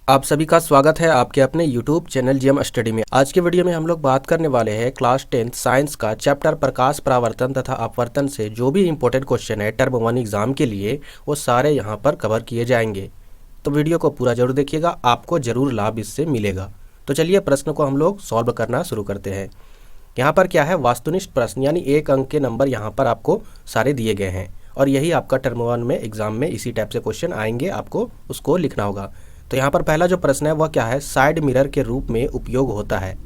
आप सभी का स्वागत है आपके अपने YouTube चैनल जीएम स्टडी में। आज के वीडियो में हम लोग बात करने वाले हैं क्लास 10 साइंस का चैप्टर प्रकाश परावर्तन तथा अपवर्तन से जो भी इम्पोर्टेंट क्वेश्चन है टर्म 1 एग्जाम के लिए वो सारे यहाँ पर कवर किए जाएंगे। तो वीडियो को पूरा जरूर देखिएगा, आपको जरूर लाभ इससे मिलेगा। तो चलिए प्रश्न को हम लोग सॉल्व करना शुरू करते हैं। यहाँ पर क्या है, वास्तुनिष्ठ प्रश्न यानी 1 अंक के नंबर यहाँ पर आपको सारे दिए गए हैं और यही आपका टर्म 1 में एग्जाम में इसी टाइप से क्वेश्चन आएंगे, आपको उसको लिखना होगा। तो यहाँ पर पहला जो प्रश्न है वह क्या है, साइड मिरर के रूप में उपयोग होता है।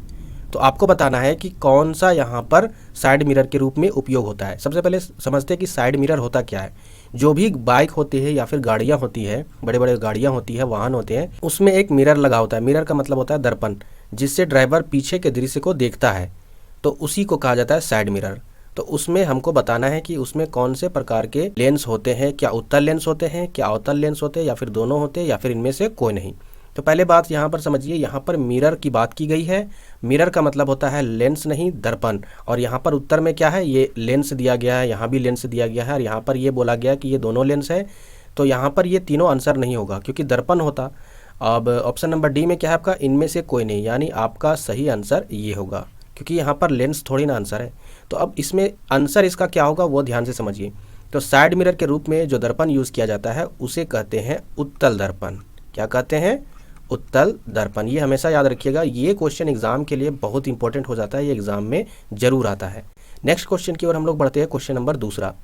तो आपको बताना है कि कौन सा यहाँ पर साइड मिरर के रूप में उपयोग होता है। सबसे पहले समझते हैं कि साइड मिरर होता क्या है। जो भी बाइक होती है या फिर गाड़ियाँ होती है, बड़े बड़े गाड़ियाँ होती है, वाहन होते हैं, उसमें एक मिरर लगा होता है। मिरर का मतलब होता है दर्पण, जिससे ड्राइवर पीछे के दृश्य को देखता है, तो उसी को कहा जाता है साइड मिरर। तो उसमें हमको बताना है कि उसमें कौन से प्रकार के लेंस होते हैं, क्या उत्तल लेंस होते हैं, क्या अवतल लेंस होते हैं, या फिर दोनों होते हैं, या फिर इनमें से कोई नहीं। तो पहले बात यहाँ पर समझिए, यहाँ पर मिरर की बात की गई है। मिरर का मतलब होता है लेंस नहीं, दर्पण। और यहाँ पर उत्तर में क्या है, ये लेंस दिया गया है, यहाँ भी लेंस दिया गया है और यहाँ पर ये बोला गया कि ये दोनों लेंस है। तो यहाँ पर ये तीनों आंसर नहीं होगा क्योंकि दर्पण होता। अब ऑप्शन नंबर डी में क्या है आपका, इनमें से कोई नहीं, यानी आपका सही आंसर ये होगा क्योंकि यहाँ पर लेंस थोड़ी ना आंसर है। तो अब इसमें आंसर इसका क्या होगा वो ध्यान से समझिए। तो साइड मिरर के रूप में जो दर्पण यूज़ किया जाता है उसे कहते हैं उत्तल दर्पण। क्या कहते हैं, उत्तल दर्पण। ये हमेशा याद रखिएगा, ये क्वेश्चन एग्जाम के लिए बहुत इंपॉर्टेंट हो जाता है, ये एग्जाम में जरूर आता है। नेक्स्ट क्वेश्चन की ओर हम लोग बढ़ते हैं। क्वेश्चन नंबर दूसरा,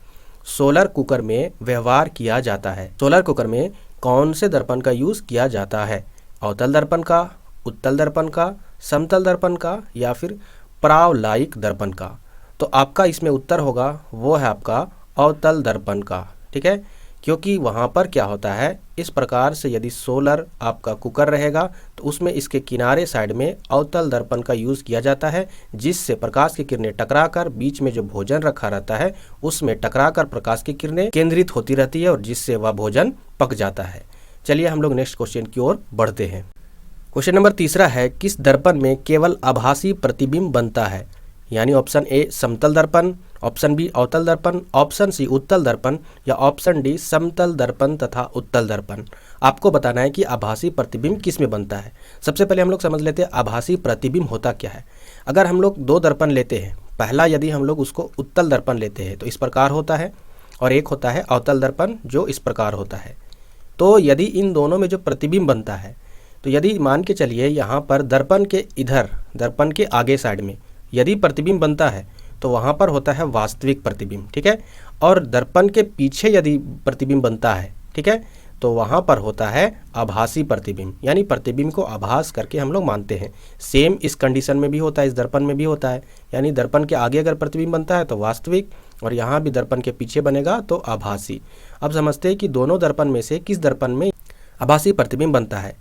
सोलर कुकर में व्यवहार किया जाता है। सोलर कुकर में कौन से दर्पण का यूज़ किया जाता है, अवतल दर्पण का, उत्तल दर्पण का, समतल दर्पण का, या फिर परावलयिक दर्पण का। तो आपका इसमें उत्तर होगा वो है आपका अवतल दर्पण का। ठीक है, क्योंकि वहाँ पर क्या होता है, इस प्रकार से यदि सोलर आपका कुकर रहेगा तो उसमें इसके किनारे साइड में अवतल दर्पण का यूज़ किया जाता है, जिससे प्रकाश की किरणें टकराकर बीच में जो भोजन रखा रहता है उसमें टकराकर प्रकाश की किरणें केंद्रित होती रहती है और जिससे वह भोजन पक जाता है। चलिए हम लोग नेक्स्ट क्वेश्चन की ओर बढ़ते हैं। क्वेश्चन नंबर तीसरा है, किस दर्पण में केवल आभासी प्रतिबिंब बनता है। यानी ऑप्शन ए समतल दर्पण, ऑप्शन बी अवतल दर्पण, ऑप्शन सी उत्तल दर्पण, या ऑप्शन डी समतल दर्पण तथा उत्तल दर्पण। आपको बताना है कि आभासी प्रतिबिंब किस में बनता है। सबसे पहले हम लोग समझ लेते हैं आभासी प्रतिबिंब होता क्या है। अगर हम लोग दो दर्पण लेते हैं, पहला यदि हम लोग उसको उत्तल दर्पण लेते हैं तो इस प्रकार होता है, और एक होता है अवतल दर्पण जो इस प्रकार होता है। तो यदि इन दोनों में जो प्रतिबिंब बनता है, तो यदि मान के चलिए यहाँ पर दर्पण के इधर, दर्पण के आगे साइड में यदि प्रतिबिंब बनता है तो वहाँ पर होता है वास्तविक प्रतिबिंब। ठीक है, और दर्पण के पीछे यदि प्रतिबिंब बनता है, ठीक है, तो वहाँ पर होता है आभासी प्रतिबिंब। यानी प्रतिबिंब को आभास करके हम लोग मानते हैं। सेम इस कंडीशन में भी होता है, इस दर्पण में भी होता है। यानी दर्पण के आगे अगर प्रतिबिंब बनता है तो वास्तविक, और यहाँ भी दर्पण के पीछे बनेगा तो आभासी। अब समझते हैं कि दोनों दर्पण में से किस दर्पण में आभासी प्रतिबिंब बनता है।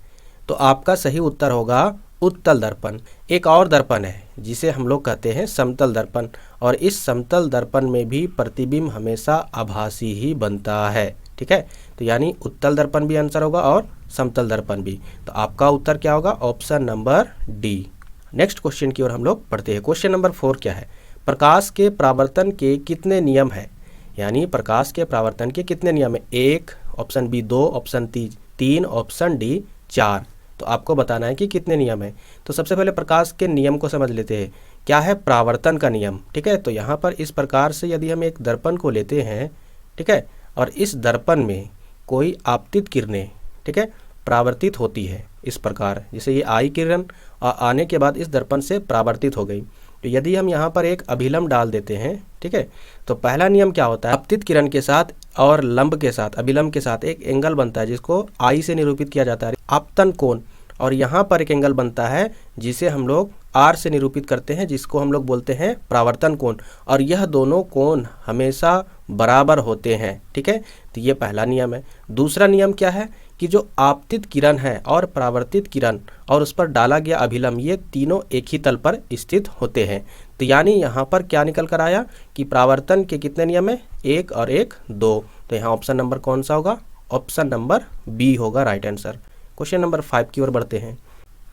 तो आपका सही उत्तर होगा उत्तल दर्पण। एक और दर्पण है जिसे हम लोग कहते हैं समतल दर्पण, और इस समतल दर्पण में भी प्रतिबिंब हमेशा आभासी ही बनता है। ठीक है, तो यानी उत्तल दर्पण भी आंसर होगा और समतल दर्पण भी। तो आपका उत्तर क्या होगा, option number D. Next question की ओर हम लोग पढ़ते हैं। क्वेश्चन नंबर 4 क्या है, प्रकाश के परावर्तन के कितने नियम है। यानी प्रकाश के परावर्तन के कितने नियम है, 1, option B 2, option 3, option D 4। तो आपको बताना है कि कितने नियम है। तो सबसे पहले प्रकाश के नियम को समझ लेते हैं। क्या है, परावर्तन का नियम। ठीक है, तो यहाँ पर इस प्रकार से यदि हम एक दर्पण को लेते हैं, ठीक है, और इस दर्पण में कोई आपतित किरणें, ठीक है, परावर्तित होती है इस प्रकार, जैसे ये आई किरण आने के बाद इस दर्पण से परावर्तित हो गई। तो यदि हम यहाँ पर एक अभिलंब डाल देते हैं, ठीक है, तो पहला नियम क्या होता है, आपतित किरण के साथ और लंब के साथ, अभिलंब के साथ एक एंगल बनता है जिसको आई से निरूपित किया जाता है, आपतन कोण। और यहाँ पर एक एंगल बनता है जिसे हम लोग आर से निरूपित करते हैं, जिसको हम लोग बोलते हैं परावर्तन कोण। और यह दोनों कोण हमेशा बराबर होते हैं। ठीक है, तो ये पहला नियम है। दूसरा नियम क्या है कि जो आपतित किरण है और परावर्तित किरण और उस पर डाला गया अभिलंब, ये तीनों एक ही तल पर स्थित होते हैं। तो यानी यहाँ पर क्या निकल कर आया कि परावर्तन के कितने नियम है, 1 और 1 2। तो यहाँ ऑप्शन नंबर कौन सा होगा, ऑप्शन नंबर बी होगा राइट आंसर। क्वेश्चन नंबर 5 की ओर बढ़ते हैं।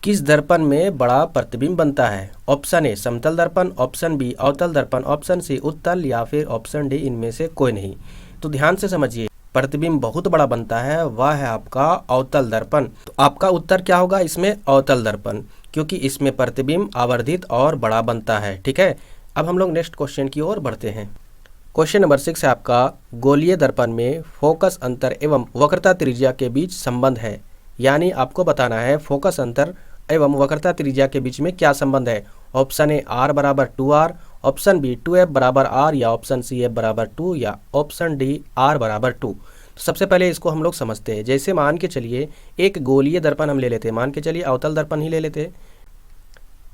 किस दर्पण में बड़ा प्रतिबिंब बनता है। ऑप्शन ए समतल दर्पण, ऑप्शन बी अवतल दर्पण, ऑप्शन सी उत्तल, या फिर ऑप्शन डी इनमें से कोई नहीं। तो ध्यान से समझिए, प्रतिबिंब बहुत बड़ा बनता है वह है आपका अवतल दर्पण। तो आपका उत्तर क्या होगा इसमें? अवतल दर्पण, क्योंकि इसमें प्रतिबिंब आवर्धित और बड़ा बनता है। ठीक है, अब हम लोग नेक्स्ट क्वेश्चन की ओर बढ़ते हैं। क्वेश्चन नंबर 6 है आपका, गोलीय दर्पण में फोकस अंतर एवं वक्रता त्रिज्या के बीच संबंध है। यानी आपको बताना है फोकस अंतर एवं वक्रता त्रिज्या के बीच में क्या संबंध है। ऑप्शन ए r बराबर 2r, ऑप्शन बी 2f बराबर r, या ऑप्शन सी f बराबर 2, या ऑप्शन डी r बराबर 2। तो सबसे पहले इसको हम लोग समझते हैं। जैसे मान के चलिए एक गोलीय दर्पण हम ले लेते हैं, मान के चलिए अवतल दर्पण ही ले लेते हैं।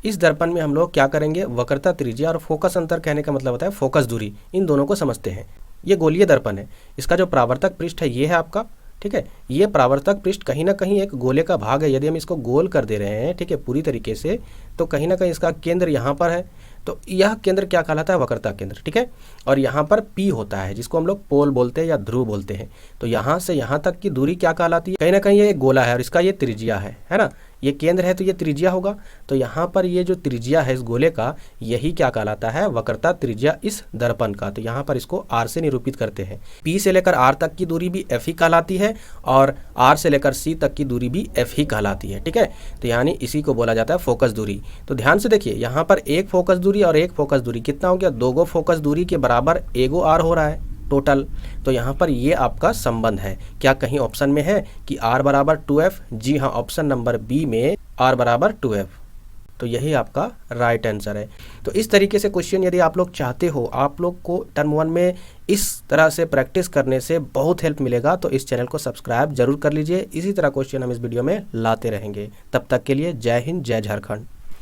इस दर्पण में हम लोग क्या करेंगे, वक्रता त्रिज्या और फोकस अंतर कहने का मतलब होता है फोकस दूरी, इन दोनों को समझते हैं। ये गोलीय दर्पण है, इसका जो परावर्तक पृष्ठ है ये है आपका। ठीक है, ये परावर्तक पृष्ठ कहीं ना कहीं एक गोले का भाग है। यदि हम इसको गोल कर दे रहे हैं, ठीक है, पूरी तरीके से, तो कहीं ना कहीं इसका केंद्र यहाँ पर है। तो यह केंद्र क्या कहलाता है? वक्रता केंद्र। ठीक है, और यहाँ पर P होता है जिसको हम लोग पोल बोलते हैं या ध्रुव बोलते हैं। तो यहाँ से यहाँ तक की दूरी क्या कहलाती है? कहीं ना कहीं ये एक गोला है और इसका ये त्रिज्या है ना। ये केंद्र है तो ये त्रिज्या होगा। तो यहाँ पर ये जो त्रिज्या है इस गोले का, यही क्या कहलाता है? वक्रता त्रिज्या इस दर्पण का। तो यहाँ पर इसको r से निरूपित करते हैं। P से लेकर r तक की दूरी भी f ही कहलाती है और r से लेकर c तक की दूरी भी f ही कहलाती है। ठीक है, तो यानी इसी को बोला जाता है फोकस दूरी। तो ध्यान से देखिए, यहाँ पर एक फोकस दूरी और एक फोकस दूरी कितना हो गया? 2 गो फोकस दूरी के बराबर एगो r हो रहा है टोटल। तो यहाँ पर ये आपका संबंध है। क्या कहीं ऑप्शन में है कि r बराबर 2f? जी हाँ, ऑप्शन नंबर बी में r बराबर 2f। तो यही आपका राइट आंसर है। तो इस तरीके से क्वेश्चन यदि आप लोग चाहते हो, आप लोग को टर्म 1 में इस तरह से प्रैक्टिस करने से बहुत हेल्प मिलेगा, तो इस चैनल को सब्सक्राइब जरूर कर लीजिए। इसी तरह क्वेश्चन हम इस वीडियो में लाते रहेंगे। तब तक के लिए जय हिंद, जय झारखंड।